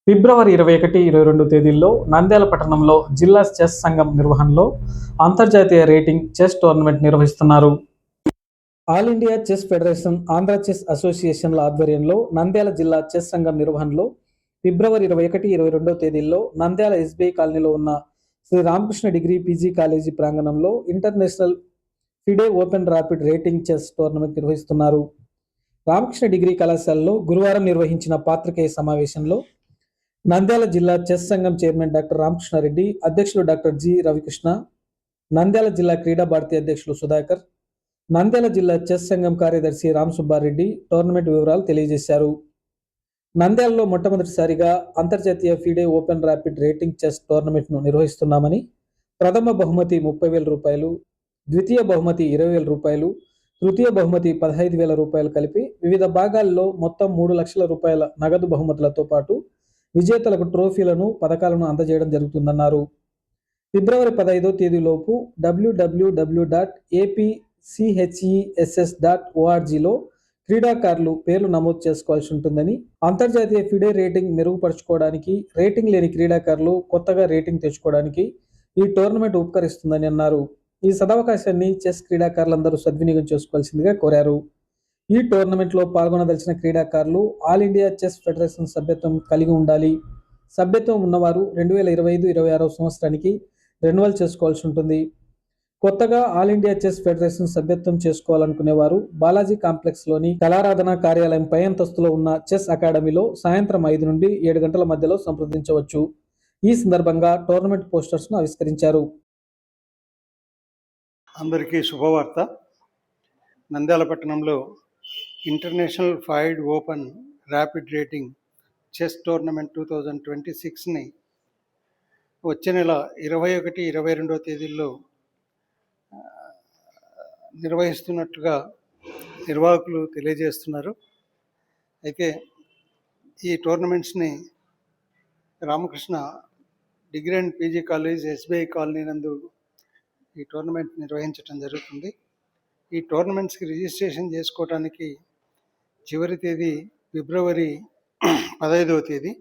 ఫిబ్రవరి 21, 22 తేదీల్లో నంద్యాల పట్టణంలో జిల్లా చెస్ సంఘం నిర్వహణలో అంతర్జాతీయ రేటింగ్ చెస్ టోర్నమెంట్ నిర్వహిస్తున్నారు. All India chess federation, Andhra chess అసోసియేషన్ల ఆధ్వర్యంలో నంద్యాల జిల్లా చెస్ సంఘం నిర్వహణలో ఫిబ్రవరి 21, 22 తేదీల్లో నంద్యాల ఎస్బీఐ కాలనీలో ఉన్న Shri Ramakrishna degree PG college ప్రాంగణంలో international FIDE open rapid rating chess tournament నిర్వహిస్తున్నారు. రామకృష్ణ డిగ్రీ కళాశాలలో గురువారం నిర్వహించిన పాత్రికేయ సమావేశంలో నంద్యాల జిల్లా చెస్ సంఘం చైర్మన్ డాక్టర్ రామకృష్ణారెడ్డి, అధ్యక్షులు డాక్టర్ జి రవికృష్ణ, నంద్యాల జిల్లా క్రీడా భారతి అధ్యక్షులు సుధాకర్, నంద్యాల జిల్లా చెస్ సంఘం కార్యదర్శి రామసుబ్బారెడ్డి టోర్నమెంట్ వివరాలు తెలియజేశారు. నంద్యాలలో మొట్టమొదటిసారిగా అంతర్జాతీయ FIDE open rapid rating chess టోర్నమెంట్ను నిర్వహిస్తున్నామని, ప్రథమ బహుమతి 30,000 రూపాయలు, ద్వితీయ బహుమతి 20,000 రూపాయలు, తృతీయ బహుమతి 15,000 రూపాయలు కలిపి వివిధ భాగాల్లో మొత్తం 3 లక్షల రూపాయల నగదు బహుమతులతో పాటు విజేతలకు ట్రోఫీలను, పథకాలను అందజేయడం జరుగుతుందన్నారు. ఫిబ్రవరి 15వ తేదీలోపు www.apchess.orgలో క్రీడాకారులు పేర్లు నమోదు చేసుకోవాల్సి ఉంటుందని, అంతర్జాతీయ ఫిడే రేటింగ్ మెరుగుపరుచుకోవడానికి, రేటింగ్ లేని క్రీడాకారులు కొత్తగా రేటింగ్ తెచ్చుకోవడానికి ఈ టోర్నమెంట్ ఉపకరిస్తుందని అన్నారు. ఈ సదవకాశాన్ని చెస్ క్రీడాకారులందరూ సద్వినియోగం చేసుకోవాల్సిందిగా కోరారు. ఈ టోర్నమెంట్లో పాల్గొనదలిచిన క్రీడాకారులు ఆల్ ఇండియా చెస్ ఫెడరేషన్ సభ్యత్వం కలిగి ఉండాలి. సభ్యత్వం ఉన్నవారు 2025-26 సంవత్సరానికి రెన్యువల్ చేసుకోవాల్సి ఉంటుంది. కొత్తగా ఆల్ ఇండియా చెస్ ఫెడరేషన్ సభ్యత్వం చేసుకోవాలనుకునేవారు బాలాజీ కాంప్లెక్స్లోని కళారాధన కార్యాలయం పై అంతస్తులో ఉన్న చెస్ అకాడమీలో సాయంత్రం 5 నుండి 7 గంటల మధ్యలో సంప్రదించవచ్చు. ఈ సందర్భంగా టోర్నమెంట్ పోస్టర్స్ను ఆవిష్కరించారు. అందరికీ శుభవార్త. నంద్యాల పట్టణంలో international FIDE open rapid rating chess tournament 2026ని వచ్చే నెల 21, 22 తేదీల్లో నిర్వహిస్తున్నట్లుగా నిర్వాహకులు తెలియజేస్తున్నారు. అయితే ఈ టోర్నమెంట్స్ని Ramakrishna degree and PG college SBI colony నందు ఈ టోర్నమెంట్ నిర్వహించడం జరుగుతుంది. ఈ టోర్నమెంట్స్కి రిజిస్ట్రేషన్ చేసుకోవడానికి చివరి తేదీ ఫిబ్రవరి 15వ తేదీ.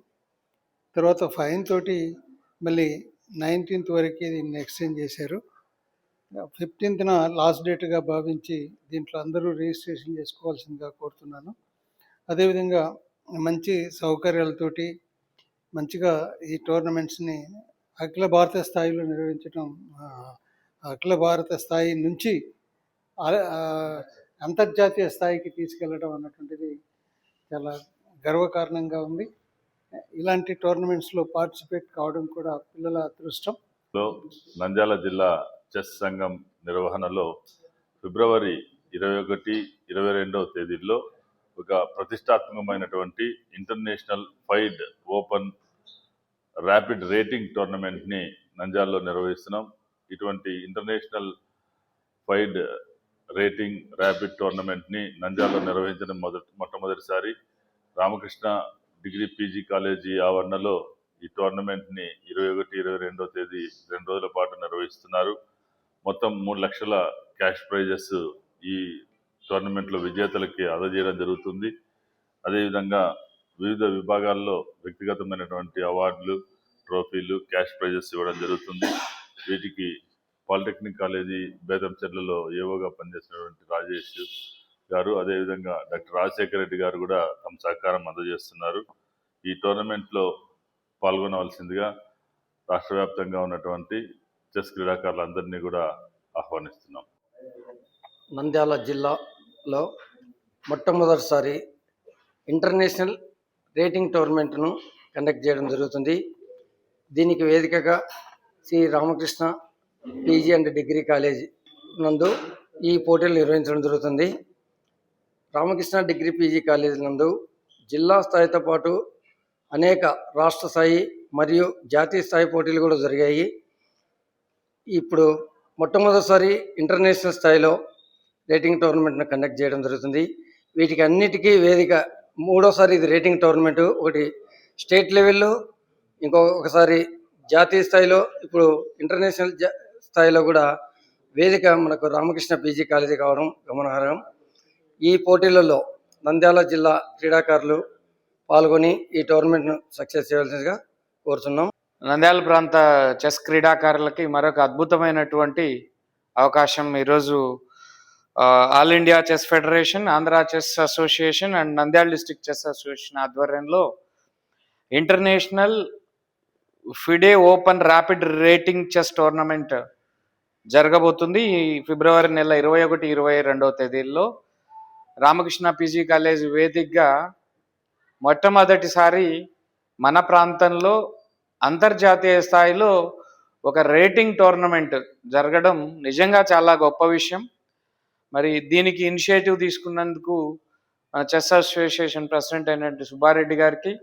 తర్వాత ఫైన్ తోటి మళ్ళీ 19th వరకు దీన్ని ఎక్స్టెండ్ చేశారు. 15th లాస్ట్ డేట్గా భావించి దీంట్లో అందరూ రిజిస్ట్రేషన్ చేసుకోవాల్సిందిగా కోరుతున్నాను. అదేవిధంగా మంచి సౌకర్యాలతోటి మంచిగా ఈ టోర్నమెంట్స్ని అఖిల భారత స్థాయిలో నిర్వహించడం, అఖిల భారత స్థాయి నుంచి అంతర్జాతీయ స్థాయికి తీసుకెళ్ళడం అన్నటువంటిది చాలా గర్వకారణంగా ఉంది. ఇలాంటి టోర్నమెంట్స్లో పార్టిసిపేట్ కావడం కూడా పిల్లల అదృష్టం. నంద్యాల జిల్లా చెస్ సంఘం నిర్వహణలో ఫిబ్రవరి 21, 22 తేదీల్లో ఒక ప్రతిష్టాత్మకమైనటువంటి international FIDE open rapid rating టోర్నమెంట్ని నంద్యాలలో నిర్వహిస్తున్నాం. ఇటువంటి ఇంటర్నేషనల్ ఫైడ్ రేటింగ్ ర్యాపిడ్ టోర్నమెంట్ని నంద్యాలలో నిర్వహించడం మొట్టమొదటిసారి. రామకృష్ణ డిగ్రీ పీజీ కాలేజీ ఆవరణలో ఈ టోర్నమెంట్ని 21, 22 తేదీ 2 రోజుల పాటు నిర్వహిస్తున్నారు. మొత్తం 3 లక్షల క్యాష్ ప్రైజెస్ ఈ టోర్నమెంట్లో విజేతలకి అందజేయడం జరుగుతుంది. అదేవిధంగా వివిధ విభాగాల్లో వ్యక్తిగతమైనటువంటి అవార్డులు, ట్రోఫీలు, క్యాష్ ప్రైజెస్ ఇవ్వడం జరుగుతుంది. వీటికి పాలిటెక్నిక్ కాలేజీ బేతంచెర్లలో ఏవోగా పనిచేసినటువంటి రాజేష్ గారు, అదేవిధంగా డాక్టర్ రాజశేఖర రెడ్డి గారు కూడా తమ సహకారం అందజేస్తున్నారు. ఈ టోర్నమెంట్లో పాల్గొనవలసిందిగా రాష్ట్ర వ్యాప్తంగా ఉన్నటువంటి చెస్ క్రీడాకారులందరినీ కూడా ఆహ్వానిస్తున్నాం. నంద్యాల జిల్లాలో మొట్టమొదటిసారి ఇంటర్నేషనల్ రేటింగ్ టోర్నమెంట్ను కండక్ట్ చేయడం జరుగుతుంది. దీనికి వేదికగా Shri Ramakrishna PG and degree college నందు ఈ పోటీలు నిర్వహించడం జరుగుతుంది. రామకృష్ణ డిగ్రీ పీజీ కాలేజ్ నందు జిల్లా స్థాయితో పాటు అనేక రాష్ట్ర స్థాయి మరియు జాతీయ స్థాయి పోటీలు కూడా జరిగాయి. ఇప్పుడు మొట్టమొదటిసారి ఇంటర్నేషనల్ స్థాయిలో రేటింగ్ టోర్నమెంట్ను కండక్ట్ చేయడం జరుగుతుంది. వీటికి అన్నిటికీ వేదిక మూడోసారి ఇది రేటింగ్ టోర్నమెంటు. ఒకటి స్టేట్ లెవెల్లో, ఇంకొకసారి జాతీయ స్థాయిలో, ఇప్పుడు ఇంటర్నేషనల్ స్థాయిలో కూడా వేదిక మనకు రామకృష్ణ పీజీ కాలేజీ కావడం గమనార్హం. ఈ పోటీలలో నంద్యాల జిల్లా క్రీడాకారులు పాల్గొని ఈ టోర్నమెంట్ను సక్సెస్ చేయవలసిందిగా కోరుతున్నాం. నంద్యాల ప్రాంత చెస్ క్రీడాకారులకి మరొక అద్భుతమైనటువంటి అవకాశం ఈరోజు all India chess federation, Andhra chess association and Nandyal district chess association ఆధ్వర్యంలో international FIDE open rapid rating chess tournament జరగబోతుంది. ఈ ఫిబ్రవరి నెల 21, 22 తేదీల్లో రామకృష్ణ పీజీ కాలేజ్ వేదికగా మొట్టమొదటిసారి మన ప్రాంతంలో అంతర్జాతీయ స్థాయిలో ఒక రేటింగ్ టోర్నమెంట్ జరగడం నిజంగా చాలా గొప్ప విషయం. మరి దీనికి ఇనిషియేటివ్ తీసుకున్నందుకు మన చెస్ అసోసియేషన్ ప్రెసిడెంట్ అయినటువంటి సుబ్బారెడ్డి గారికి,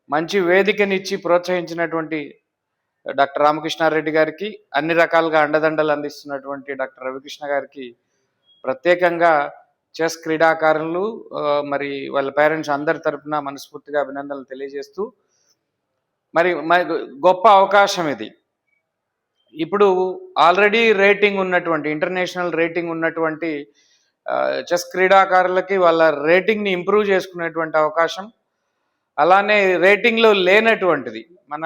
మంచి వేదికనిచ్చి ప్రోత్సహించినటువంటి డాక్టర్ రామకృష్ణారెడ్డి గారికి, అన్ని రకాలుగా అండదండలు అందిస్తున్నటువంటి డాక్టర్ రవికృష్ణ గారికి ప్రత్యేకంగా చెస్ క్రీడాకారులు మరి వాళ్ళ పేరెంట్స్ అందరి తరఫున మనస్ఫూర్తిగా అభినందనలు తెలియజేస్తూ, మరి గొప్ప అవకాశం ఇది. ఇప్పుడు ఆల్రెడీ రేటింగ్ ఉన్నటువంటి ఇంటర్నేషనల్ రేటింగ్ ఉన్నటువంటి చెస్ క్రీడాకారులకి వాళ్ళ రేటింగ్ని ఇంప్రూవ్ చేసుకునేటువంటి అవకాశం, అలానే రేటింగ్లో లేనటువంటిది మన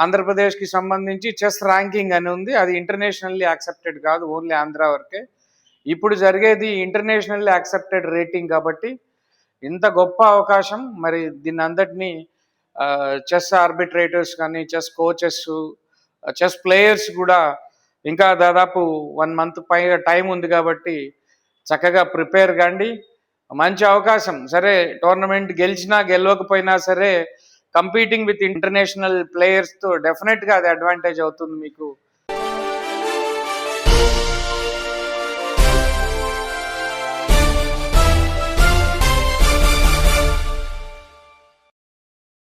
ఆంధ్రప్రదేశ్కి సంబంధించి చెస్ ర్యాంకింగ్ అని ఉంది, అది ఇంటర్నేషనల్లీ యాక్సెప్టెడ్ కాదు, ఓన్లీ ఆంధ్ర వరకే. ఇప్పుడు జరిగేది ఇంటర్నేషనల్లీ యాక్సెప్టెడ్ రేటింగ్ కాబట్టి ఇంత గొప్ప అవకాశం. మరి దీన్ని అందరినీ చెస్ ఆర్బిట్రేటర్స్ కానీ, చెస్ కోచెస్, చెస్ ప్లేయర్స్ కూడా ఇంకా దాదాపు 1 month పైగా టైం ఉంది కాబట్టి చక్కగా ప్రిపేర్ కండి. మంచి అవకాశం. సరే, టోర్నమెంట్ గెలిచినా గెలవకపోయినా సరే కంపీటింగ్ విత్ ఇంటర్నేషనల్ ప్లేయర్స్తో డెఫినెట్గా అది అడ్వాంటేజ్ అవుతుంది మీకు.